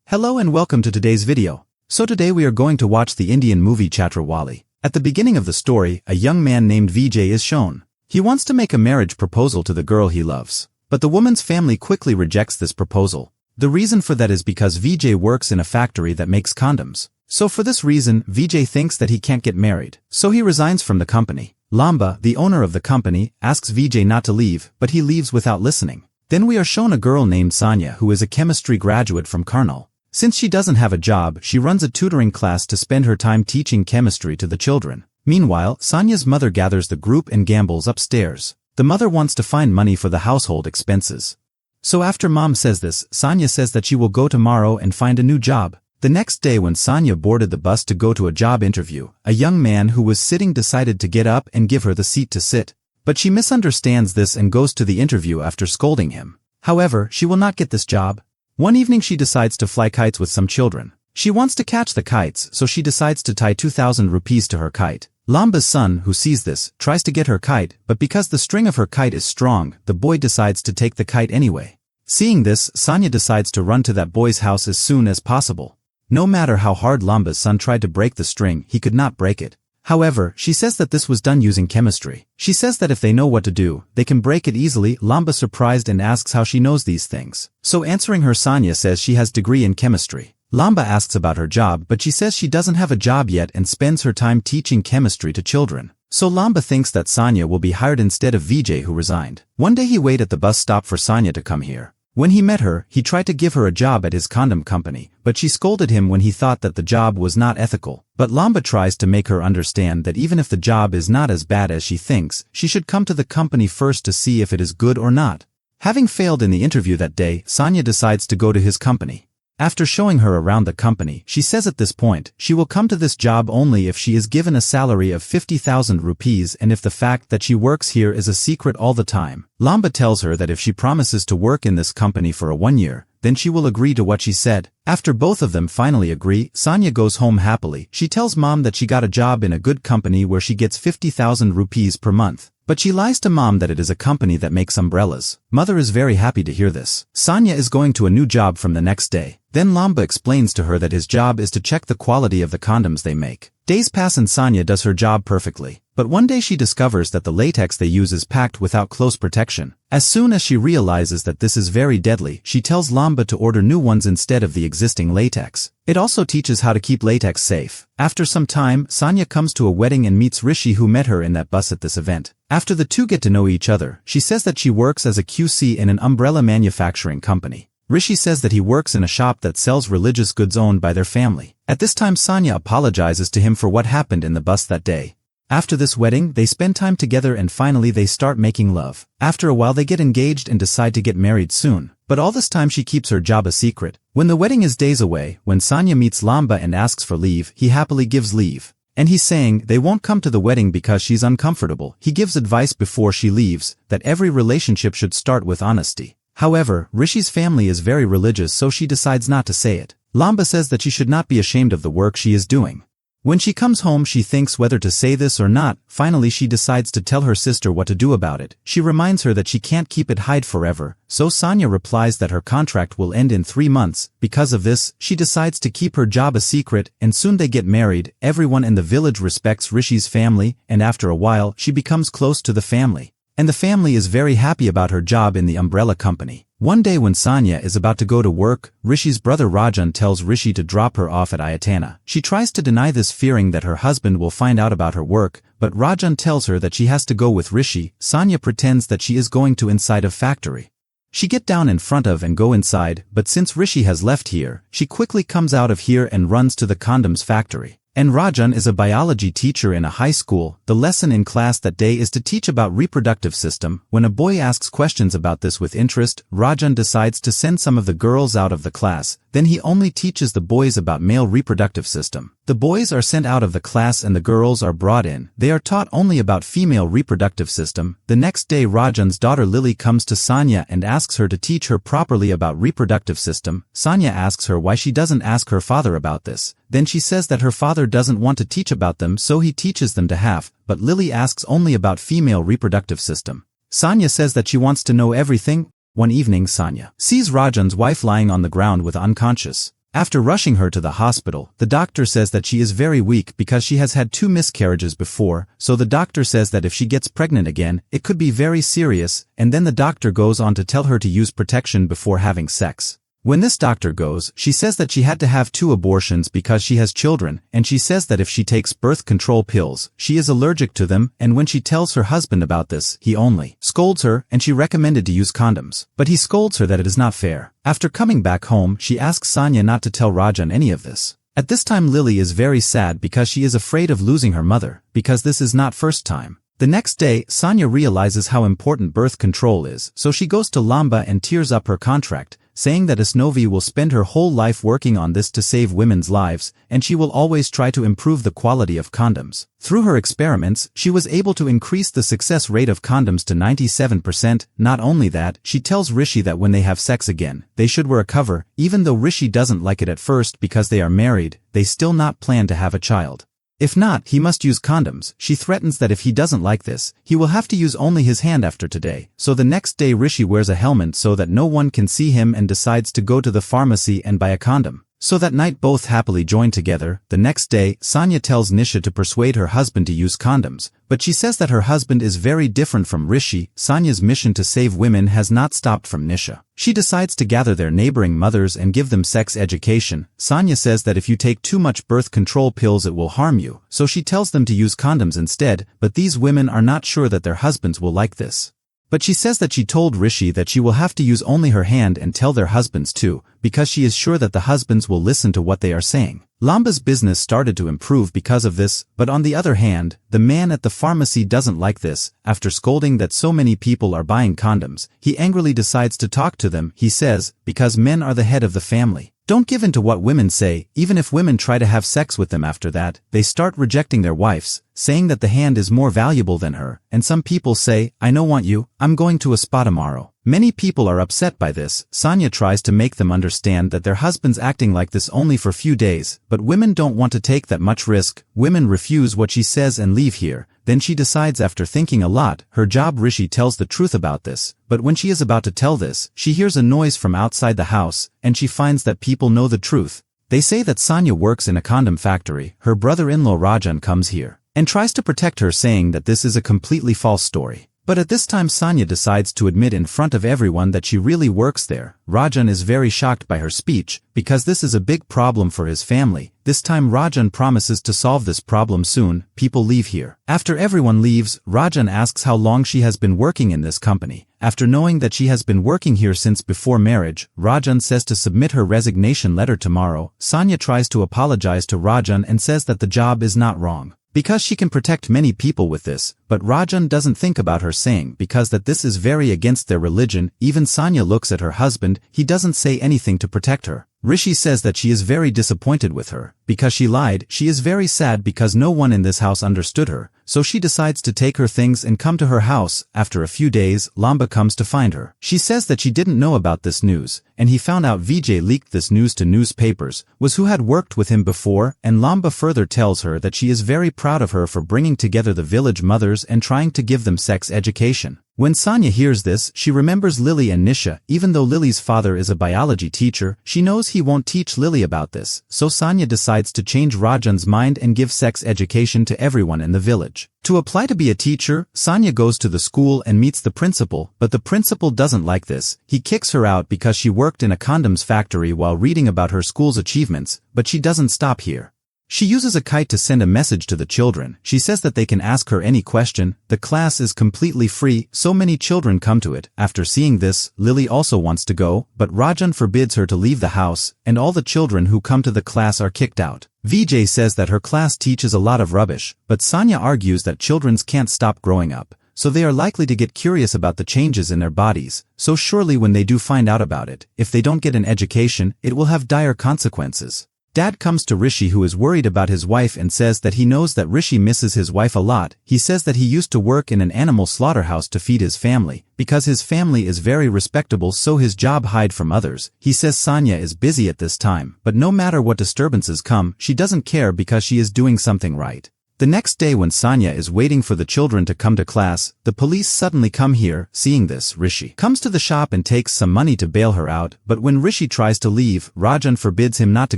Hello and welcome to today's video. So today we are going to watch the Indian movie Chhariwali. At the beginning of the story, a young man named Vijay is shown. He wants to make a marriage proposal to the girl he loves. But the woman's family quickly rejects this proposal. The reason for that is because Vijay works in a factory that makes condoms. So for this reason, Vijay thinks that he can't get married. So he resigns from the company. Lamba, the owner of the company, asks Vijay not to leave, but he leaves without listening. Then we are shown a girl named Sanya who is a chemistry graduate from Karnal. Since she doesn't have a job, she runs a tutoring class to spend her time teaching chemistry to the children. Meanwhile, Sanya's mother gathers the group and gambles upstairs. The mother wants to find money for the household expenses. So after mom says this, Sanya says that she will go tomorrow and find a new job. The next day when Sanya boarded the bus to go to a job interview, a young man who was sitting decided to get up and give her the seat to sit. But she misunderstands this and goes to the interview after scolding him. However, she will not get this job. One evening she decides to fly kites with some children. She wants to catch the kites, so she decides to tie 2,000 rupees to her kite. Lamba's son, who sees this, tries to get her kite, but because the string of her kite is strong, the boy decides to take the kite anyway. Seeing this, Sanya decides to run to that boy's house as soon as possible. No matter how hard Lamba's son tried to break the string, he could not break it. However, she says that this was done using chemistry. She says that if they know what to do, they can break it easily. Lamba surprised and asks how she knows these things. So answering her, Sanya says she has degree in chemistry. Lamba asks about her job, but she says she doesn't have a job yet and spends her time teaching chemistry to children. So Lamba thinks that Sanya will be hired instead of Vijay, who resigned. One day he waited at the bus stop for Sanya to come here. When he met her, he tried to give her a job at his condom company, but she scolded him when he thought that the job was not ethical. But Lamba tries to make her understand that even if the job is not as bad as she thinks, she should come to the company first to see if it is good or not. Having failed in the interview that day, Sanya decides to go to his company. After showing her around the company, she says at this point, she will come to this job only if she is given a salary of 50,000 rupees and if the fact that she works here is a secret all the time. Lamba tells her that if she promises to work in this company for 1 year, then she will agree to what she said. After both of them finally agree, Sanya goes home happily. She tells mom that she got a job in a good company where she gets 50,000 rupees per month. But she lies to mom that it is a company that makes umbrellas. Mother is very happy to hear this. Sanya is going to a new job from the next day. Then Lamba explains to her that his job is to check the quality of the condoms they make. Days pass and Sanya does her job perfectly. But one day she discovers that the latex they use is packed without close protection. As soon as she realizes that this is very deadly, she tells Lamba to order new ones instead of the existing latex. It also teaches how to keep latex safe. After some time, Sanya comes to a wedding and meets Rishi, who met her in that bus at this event. After the two get to know each other, she says that she works as a QC in an umbrella manufacturing company. Rishi says that he works in a shop that sells religious goods owned by their family. At this time Sanya apologizes to him for what happened in the bus that day. After this wedding, they spend time together and finally they start making love. After a while they get engaged and decide to get married soon. But all this time she keeps her job a secret. When the wedding is days away, when Sanya meets Lamba and asks for leave, he happily gives leave. And he's saying they won't come to the wedding because she's uncomfortable. He gives advice before she leaves, that every relationship should start with honesty. However, Rishi's family is very religious, so she decides not to say it. Lamba says that she should not be ashamed of the work she is doing. When she comes home she thinks whether to say this or not. Finally she decides to tell her sister what to do about it. She reminds her that she can't keep it hide forever, so Sanya replies that her contract will end in 3 months. Because of this, she decides to keep her job a secret, and soon they get married. Everyone in the village respects Rishi's family, and after a while she becomes close to the family. And the family is very happy about her job in the umbrella company. One day when Sanya is about to go to work, Rishi's brother Rajan tells Rishi to drop her off at Ayatana. She tries to deny this, fearing that her husband will find out about her work, but Rajan tells her that she has to go with Rishi. Sanya pretends that she is going to inside a factory. She get down in front of and go inside, but since Rishi has left here, she quickly comes out of here and runs to the condoms factory. And Rajan is a biology teacher in a high school. The lesson in class that day is to teach about reproductive system. When a boy asks questions about this with interest, Rajan decides to send some of the girls out of the class. Then he only teaches the boys about male reproductive system. The boys are sent out of the class and the girls are brought in. They are taught only about female reproductive system. The next day Rajan's daughter Lily comes to Sanya and asks her to teach her properly about reproductive system. Sanya asks her why she doesn't ask her father about this. Then she says that her father doesn't want to teach about them, so he teaches them to half, but Lily asks only about female reproductive system. Sanya says that she wants to know everything. One evening Sanya sees Rajan's wife lying on the ground with unconscious. After rushing her to the hospital, the doctor says that she is very weak because she has had 2 miscarriages before, so the doctor says that if she gets pregnant again, it could be very serious, and then the doctor goes on to tell her to use protection before having sex. When this doctor goes, she says that she had to have 2 abortions because she has children, and she says that if she takes birth control pills, she is allergic to them, and when she tells her husband about this, he only scolds her, and she recommended to use condoms. But he scolds her that it is not fair. After coming back home, she asks Sonia not to tell Rajan any of this. At this time Lily is very sad because she is afraid of losing her mother, because this is not first time. The next day, Sonia realizes how important birth control is, so she goes to Lamba and tears up her contract, saying that Asnovi will spend her whole life working on this to save women's lives, and she will always try to improve the quality of condoms. Through her experiments, she was able to increase the success rate of condoms to 97%. Not only that, she tells Rishi that when they have sex again, they should wear a cover, even though Rishi doesn't like it at first because they are married, they still not plan to have a child. If not, he must use condoms. She threatens that if he doesn't like this, he will have to use only his hand after today. So the next day Rishi wears a helmet so that no one can see him and decides to go to the pharmacy and buy a condom. So that night both happily join together. The next day, Sonia tells Nisha to persuade her husband to use condoms, but she says that her husband is very different from Rishi. Sonia's mission to save women has not stopped from Nisha. She decides to gather their neighboring mothers and give them sex education. Sonia says that if you take too much birth control pills it will harm you, so she tells them to use condoms instead, but these women are not sure that their husbands will like this. But she says that she told Rishi that she will have to use only her hand and tell their husbands too, because she is sure that the husbands will listen to what they are saying. Lamba's business started to improve because of this, but on the other hand, the man at the pharmacy doesn't like this. After scolding that so many people are buying condoms, he angrily decides to talk to them. He says, because men are the head of the family. Don't give in to what women say. Even if women try to have sex with them after that, they start rejecting their wives, saying that the hand is more valuable than her, and some people say, I don't want you, I'm going to a spa tomorrow. Many people are upset by this. Sonia tries to make them understand that their husband's acting like this only for few days, but women don't want to take that much risk. Women refuse what she says and leave here. Then she decides after thinking a lot, her job. Rishi tells the truth about this, but when she is about to tell this, she hears a noise from outside the house, and she finds that people know the truth. They say that Sonia works in a condom factory. Her brother-in-law Rajan comes here and tries to protect her, saying that this is a completely false story. But at this time Sonia decides to admit in front of everyone that she really works there. Rajan is very shocked by her speech, because this is a big problem for his family. This time Rajan promises to solve this problem soon. People leave here. After everyone leaves, Rajan asks how long she has been working in this company. After knowing that she has been working here since before marriage, Rajan says to submit her resignation letter tomorrow. Sonia tries to apologize to Rajan and says that the job is not wrong, because she can protect many people with this, but Rajan doesn't think about her saying because that this is very against their religion. Even Sonia looks at her husband. He doesn't say anything to protect her. Rishi says that she is very disappointed with her, because she lied. She is very sad because no one in this house understood her, so she decides to take her things and come to her house. After a few days, Lamba comes to find her. She says that she didn't know about this news, and he found out Vijay leaked this news to newspapers, was who had worked with him before, and Lamba further tells her that she is very proud of her for bringing together the village mothers and trying to give them sex education. When Sonia hears this, she remembers Lily and Nisha. Even though Lily's father is a biology teacher, she knows he won't teach Lily about this, so Sonia decides to change Rajan's mind and give sex education to everyone in the village. To apply to be a teacher, Sonia goes to the school and meets the principal, but the principal doesn't like this. He kicks her out because she worked in a condoms factory while reading about her school's achievements, but she doesn't stop here. She uses a kite to send a message to the children. She says that they can ask her any question. The class is completely free, so many children come to it. After seeing this, Lily also wants to go, but Rajan forbids her to leave the house, and all the children who come to the class are kicked out. Vijay says that her class teaches a lot of rubbish, but Sonia argues that children can't stop growing up, so they are likely to get curious about the changes in their bodies, so surely when they do find out about it, if they don't get an education, it will have dire consequences. Dad comes to Rishi, who is worried about his wife, and says that he knows that Rishi misses his wife a lot. He says that he used to work in an animal slaughterhouse to feed his family, because his family is very respectable, so his job hide from others. He says Sonia is busy at this time, but no matter what disturbances come, she doesn't care because she is doing something right. The next day when Sanya is waiting for the children to come to class, the police suddenly come here. Seeing this, Rishi comes to the shop and takes some money to bail her out, but when Rishi tries to leave, Rajan forbids him not to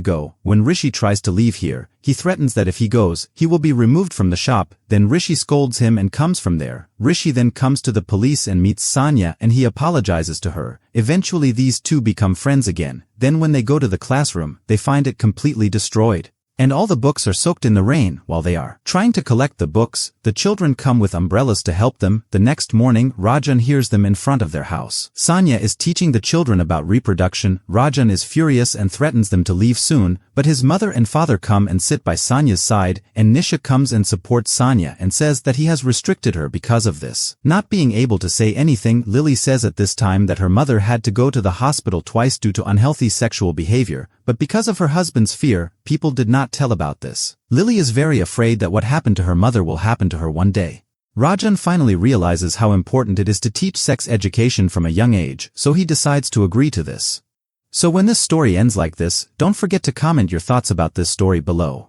go. When Rishi tries to leave here, he threatens that if he goes, he will be removed from the shop. Then Rishi scolds him and comes from there. Rishi then comes to the police and meets Sanya and he apologizes to her. Eventually these two become friends again. Then when they go to the classroom, they find it completely destroyed. And all the books are soaked in the rain. While they are trying to collect the books, the children come with umbrellas to help them. The next morning, Rajan hears them in front of their house. Sanya is teaching the children about reproduction. Rajan is furious and threatens them to leave soon, but his mother and father come and sit by Sanya's side, and Nisha comes and supports Sanya and says that he has restricted her because of this. Not being able to say anything, Lily says at this time that her mother had to go to the hospital twice due to unhealthy sexual behavior, but because of her husband's fear, people did not tell about this. Lily is very afraid that what happened to her mother will happen to her one day. Rajan finally realizes how important it is to teach sex education from a young age, so he decides to agree to this. So when this story ends like this, don't forget to comment your thoughts about this story below.